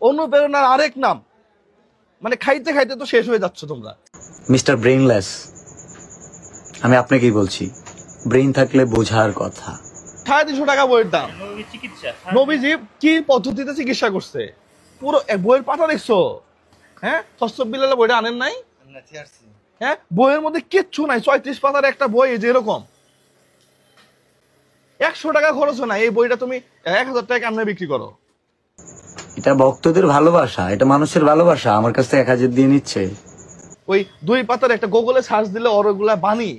অনুপ্রেরণার আরেক নাম। মানে খাইতে খাইতে তো শেষ হয়ে যাচ্ছে তোমরা। মিস্টার ব্রেইনলেস, আমি আপনাকেই বলছি, ব্রেইন থাকলে বোঝার কথা। 350 টাকা বইয়ের দাম। নবীজি কি পদ্ধতিতে চিকিৎসা করছে? পুরো বইয়ের পাতা দেখছো? হ্যাঁ, সস্তব বিলালে বইটা আনেন নাই? হ্যাঁ, বইয়ের মধ্যে কিচ্ছু নাই। 34 পাতার একটা বই, যে এরকম 100 টাকা খরচ না। এই বইটা তুমি 1000 টাকা কেমনে বিক্রি করো? এটা ভক্তদের ভালোবাসা, এটা মানুষের ভালোবাসা। আমার কাছ থেকে 1000 দিয়ে নিচ্ছে। ওই 2 পাতার একটা গুগলে সার্চ দিলে ওগুলা বাণী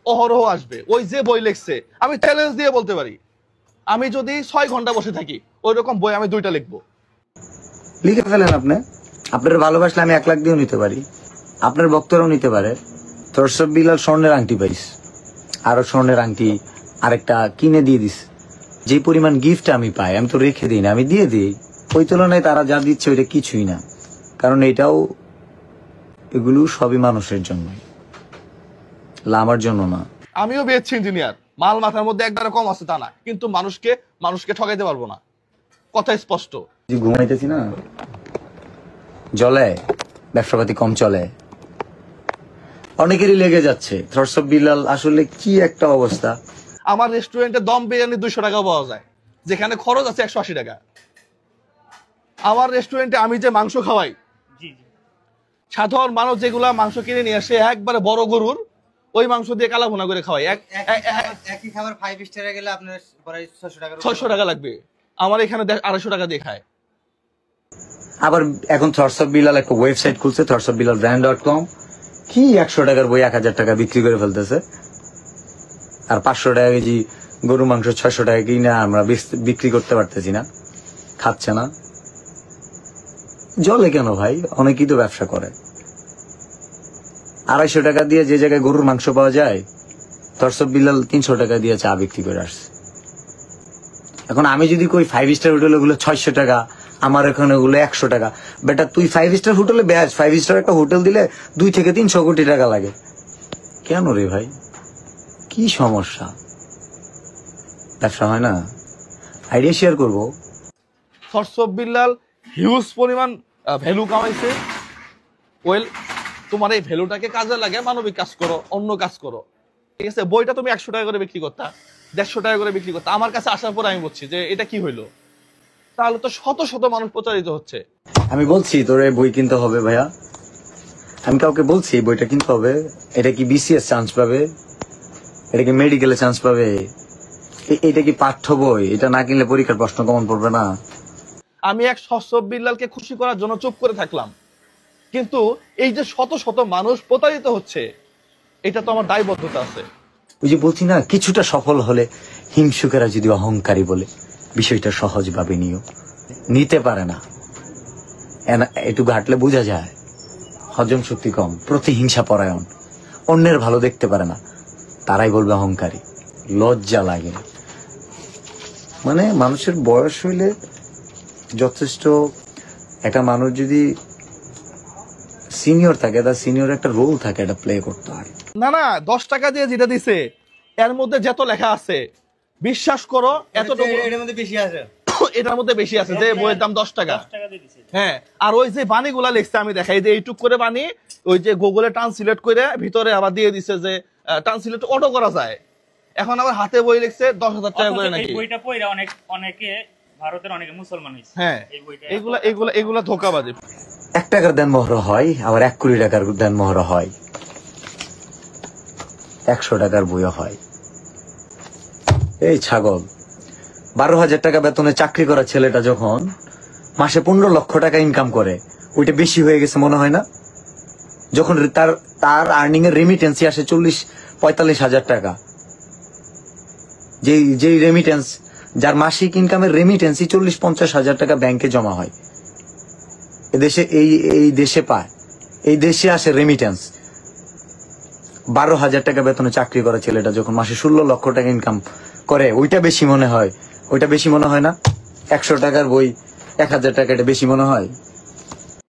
অহরহ আসবে। ওই যে বই লিখছে, আমি চ্যালেঞ্জ দিয়ে বলতে পারি, আমি যদি 6 ঘন্টা বসে থাকি ওই রকম বই আমি 2টা লিখবো। লিখে ফেলেন আপনি। আপনার ভালোবাসলে আমি 1 লাখ দিয়েও নিতে পারি, আপনার ভক্তরাও নিতে পারে। তোরসব বিলাল স্বর্ণের আংটি পাইস, আরো স্বর্ণের আংটি আরেকটা কিনে দিয়ে দিস। যে পরিমাণ গিফট আমি পাই আমি তো রেখে দিই না, আমি দিয়ে দিই। ওই তুলনায় তারা যা দিচ্ছে ওইটা কিছুই না, কারণ এগুলো সবই মানুষের জন্য, আমার জন্য না। আমিও বিএসসি ইঞ্জিনিয়ার, মাল মাথার মধ্যে একবারে কম আছে তা না, কিন্তু মানুষকে ঠকাইতে পারবো না, কথা স্পষ্ট। ঘুমাইতেছি না, জলে ব্যবসাপাতি কম চলে, অনেকেরই লেগে যাচ্ছে। থরসব বিলাল আসলে কি একটা অবস্থা। আমার রেস্টুরেন্টে দম বিরিয়ানি 200 টাকা পাওয়া যায়, যেখানে খরচ আছে 180 টাকা। আমার রেস্টুরেন্টে আমি যে মাংস খাওয়াই, সাধারণ মানুষ যেগুলা মাংস কিনে নিয়ে আসে একবারে বড় গরুর, ওই মাংস দিয়ে কালা ভুনা করে খাওয়াই। একই খাবার 5 স্টারে গেলে আপনার 600 টাকা লাগবে, আমার এখানে 250 টাকা দিয়ে খায়। আবার এখন থরসব বিলাল একটা ওয়েবসাইট খুলছে, thorsofbilalbrand.com, কি 100 টাকার বই 1000 টাকা বিক্রি করে ফেলতেছে। আর 500 টাকা কেজি গরু মাংস 600 টাকা কিনা আমরা বিক্রি করতে পারতেছি না, খাচ্ছে না। জলে কেন ভাই? অনেকেই তো ব্যবসা করে। 250 টাকা দিয়ে যে জায়গায় গরুর মাংস পাওয়া যায়, থরসব বিলাল 300 টাকা দিয়ে চা বিক্রি করে আসছে। এখন আমি যদি কই 5 স্টার হোটেল ওগুলো 600 টাকা, আমার এখানে ওগুলো 100 টাকা, বেটা তুই 5 স্টার হোটেলে ব্যাস, 5 স্টার একটা হোটেল দিলে 2 থেকে 300 কোটি টাকা লাগে। কেন রে ভাই, কি সমস্যা? ব্যবসা হয় না? আইডিয়া শেয়ার করবো। থরসব বিলাল হিউজ পরিমাণ ভ্যালু কামাইছে। ওয়েল, তোমার এই ভ্যালুটাকে কাজে লাগে, মানবিক কাজ করো, অন্য কাজ করো, ঠিক আছে? বইটা তুমি 100 টাকা করে বিক্রি করতা, 150 টাকা করে বিক্রি করতা। আমার কাছে আসার পর আমি বলছি যে এটা কি হইলো, তাহলে তো শত শত মানুষ প্রচারিত হচ্ছে। আমি বলছি তোর বই কিনতে হবে ভাইয়া, আমি কাউকে বলছি বইটা কিনতে হবে। এটা কি বিসিএস চান্স পাবে? এটা কি মেডিকেলে চান্স পাবে? এটা কি পাঠ্য বই? এটা না কিনলে পরীক্ষার প্রশ্ন কমন পড়বে না। আমি এক থরসব বিলালকে খুশি করার জন্য চুপ করে থাকলাম, কিন্তু এই যে শত শত মানুষ প্রতারিত হচ্ছে, এটা তো আমার দায়বদ্ধতা আছে। ওই যে বলছি না, কিছুটা সফল হলে হিংসুকেরা যদি অহংকারী বলে বিষয়টা সহজভাবে নিতে পারে না। একটু ঘাটলে বোঝা যায় হজম শক্তি কম, প্রতিহিংসা পরায়ণ, অন্যের ভালো দেখতে পারে না, তারাই বলবে অহংকারী। লজ্জা লাগে। মানে মানুষের বয়স হইলে যথেষ্ট, একটা মানুষ যদি সিনিয়র থাকে, তার সিনিয়র একটা রোল থাকে, এটা প্লে করতে হয়। না 10 টাকা দিয়ে যেটা দিছে এর মধ্যে যত লেখা আছে, বিশ্বাস করো এতটুকু এর মধ্যে বেশি আছে, এটার মধ্যে বেশি আছে। যে বইয়ের দাম 10 টাকা। হ্যাঁ, আর ওই যে বাণীগুলা লিখছে আমি দেখাই, যে এইটুক করে বাণী ওই যে গুগলে ট্রান্সলেট করে ভিতরে আবার দিয়ে দিছে, যে ট্রান্সলেট অটো করা যায়। এখন আবার হাতে বই লিখছে 10,000 টাকা করে নাকি। বইটা পড়া অনেকে ভারতের অনেকে মুসলমান হইছে। হ্যাঁ, এগুলা ধোঁকাবাজি। 1 টাকার দেন মোহর হয়, আবার 1 কোটি টাকার দেন মোহর হয়, 100 টাকার বইও হয়। এই ছাগল, 12,000 টাকা বেতনে চাকরি করা ছেলেটা যখন মাসে 15 লক্ষ টাকা ইনকাম করে, ওইটা বেশি হয়ে গেছে মনে হয় না? যখন তার আর্নিং এর রেমিটেন্সই আসে 40-45 হাজার টাকা, যেই রেমিটেন্স, যার মাসিক ইনকামের রেমিটেন্সই 40-50 হাজার টাকা ব্যাংকে জমা হয়, এদেশে এই দেশে পায়, এই দেশে আসে রেমিটেন্স। 12,000 টাকা বেতনে চাকরি করা ছেলেটা যখন মাসে 16 লক্ষ টাকা ইনকাম করে, ওইটা বেশি মনে হয়? ওইটা বেশি মনে হয় না? 100 টাকার বই 1,000 টাকা, এটা বেশি মনে হয়?